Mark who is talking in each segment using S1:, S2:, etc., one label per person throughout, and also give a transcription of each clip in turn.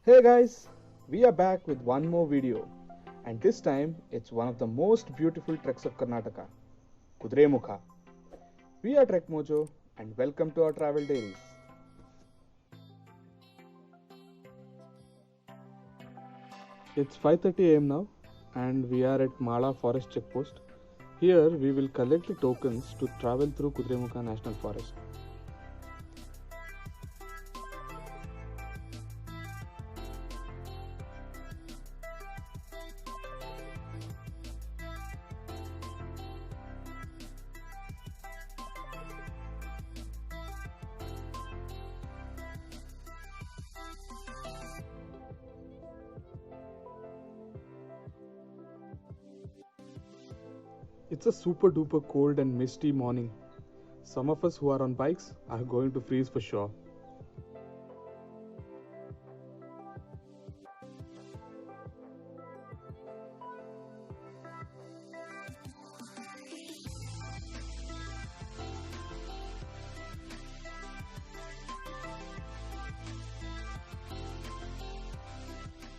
S1: Hey guys, we are back with one more video, and this time it's one of the most beautiful treks of Karnataka, Kudremukha. We are Trek Mojo, and welcome to our travel diaries. It's 5:30 am now, and we are at Mala Forest Checkpost. Here we will collect the tokens to travel through Kudremukha National Forest. It's a super duper cold and misty morning. Some of us who are on bikes are going to freeze for sure.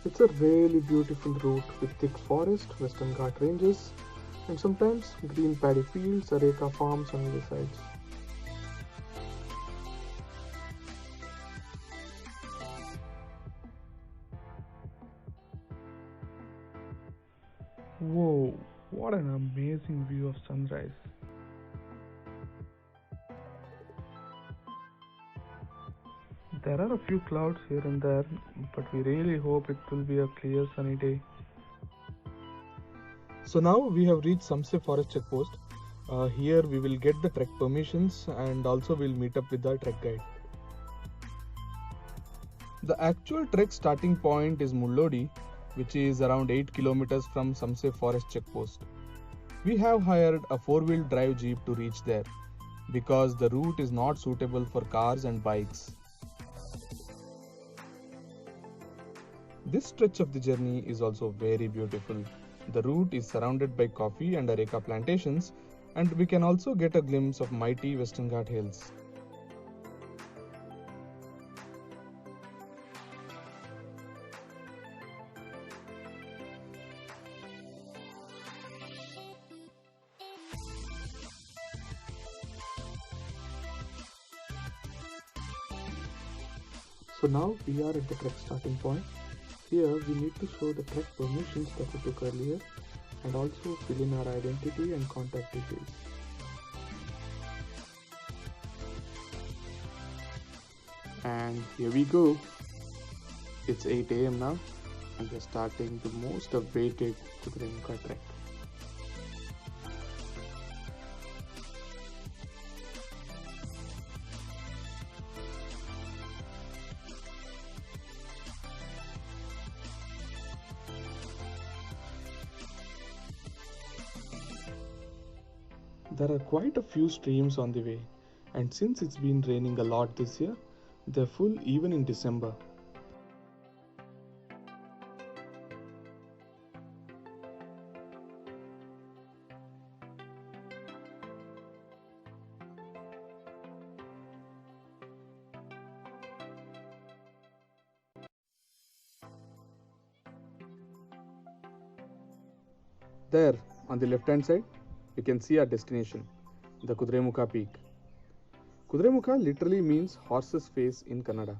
S1: It's a really beautiful route with thick forest, Western Ghat ranges, and sometimes green paddy fields, areca farms on either sides. Whoa, what an amazing view of sunrise. There are a few clouds here and there, but we really hope it will be a clear sunny day. So now we have reached Samse Forest Checkpost. Here we will get the trek permissions and also we'll meet up with our trek guide. The actual trek starting point is Mullodi, which is around 8 kilometers from Samse Forest Checkpost. We have hired a 4-wheel drive jeep to reach there because the route is not suitable for cars and bikes. This stretch of the journey is also very beautiful. The route is surrounded by coffee and areca plantations, and we can also get a glimpse of mighty Western Ghat hills. So now we are at the trek starting point. Here we need to show the trek permissions that we took earlier and also fill in our identity and contact details. And here we go. It's 8 am now and we're starting the most awaited Kudremukha trek. There are quite a few streams on the way, and since it's been raining a lot this year, they're full even in December. There, on the left hand side, we can see our destination, the Kudremukha peak. Kudremukha literally means horse's face in Kannada.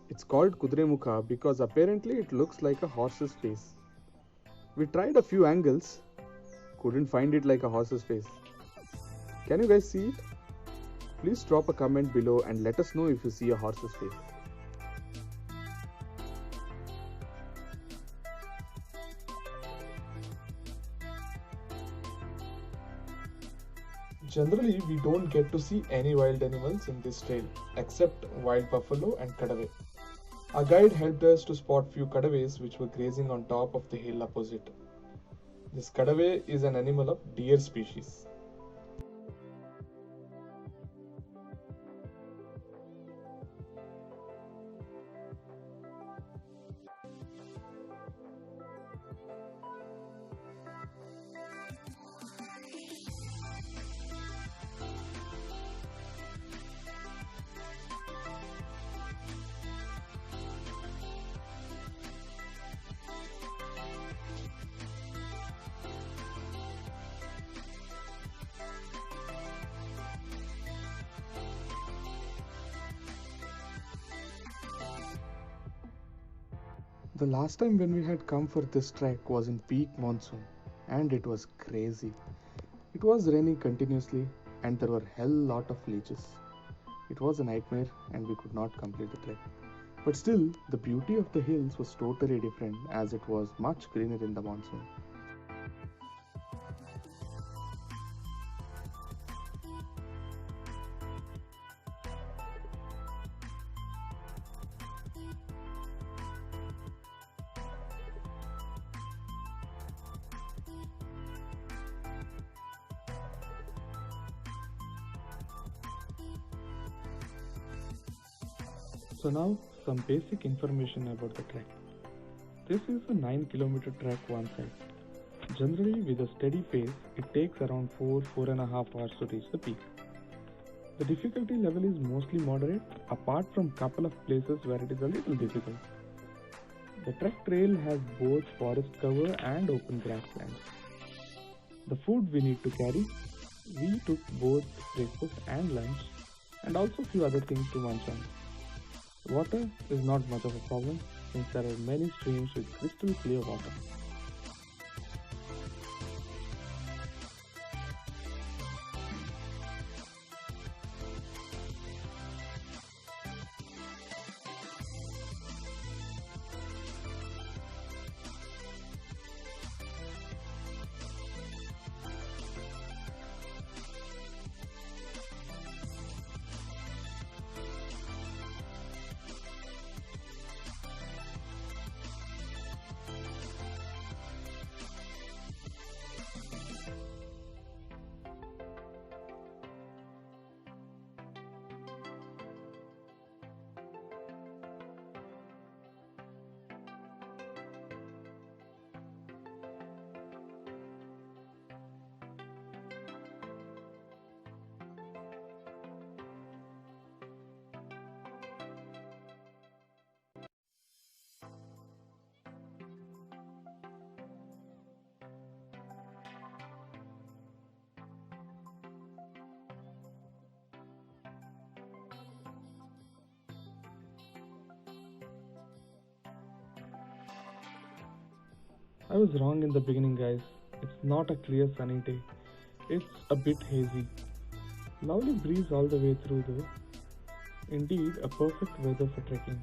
S1: It's called Kudremukha because apparently it looks like a horse's face. We tried a few angles, couldn't find it like a horse's face. Can you guys see it? Please drop a comment below and let us know if you see a horse's face. Generally, we don't get to see any wild animals in this trail except wild buffalo and kadave. Our guide helped us to spot few kadaves which were grazing on top of the hill opposite. This kadave is an animal of deer species. The last time when we had come for this trek was in peak monsoon, and it was crazy. It was raining continuously and there were hell lot of leeches. It was a nightmare and we could not complete the trek. But still, the beauty of the hills was totally different as it was much greener in the monsoon. So now some basic information about the trek. This is a 9 kilometer trek one side. Generally with a steady pace, it takes around 4.5 hours to reach the peak. The difficulty level is mostly moderate apart from couple of places where it is a little difficult. The trek trail has both forest cover and open grasslands. The food we need to carry, we took both breakfast and lunch and also few other things to munch on. Water is not much of a problem since there are many streams with crystal clear water. I was wrong in the beginning, guys. It's not a clear sunny day. It's a bit hazy. Lovely breeze all the way through though. Indeed, a perfect weather for trekking.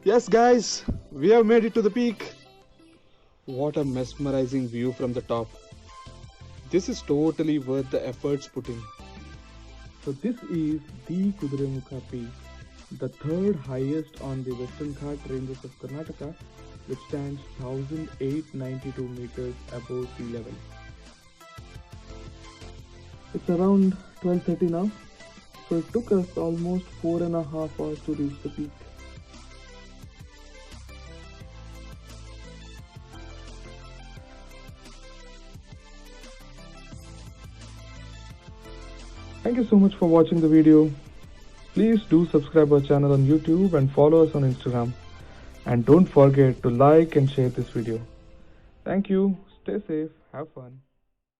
S1: Yes, guys, we have made it to the peak. What a mesmerizing view from the top. This is totally worth the efforts put in. So this is the Kudremukha Peak. the third highest on the Western Ghat ranges of Karnataka, which stands 1,892 meters above sea level. It's around 12:30 now, so it took us almost 4.5 hours to reach the peak. Thank you so much for watching the video. Please do subscribe our channel on YouTube and follow us on Instagram. And don't forget to like and share this video. Thank you. Stay safe. Have fun.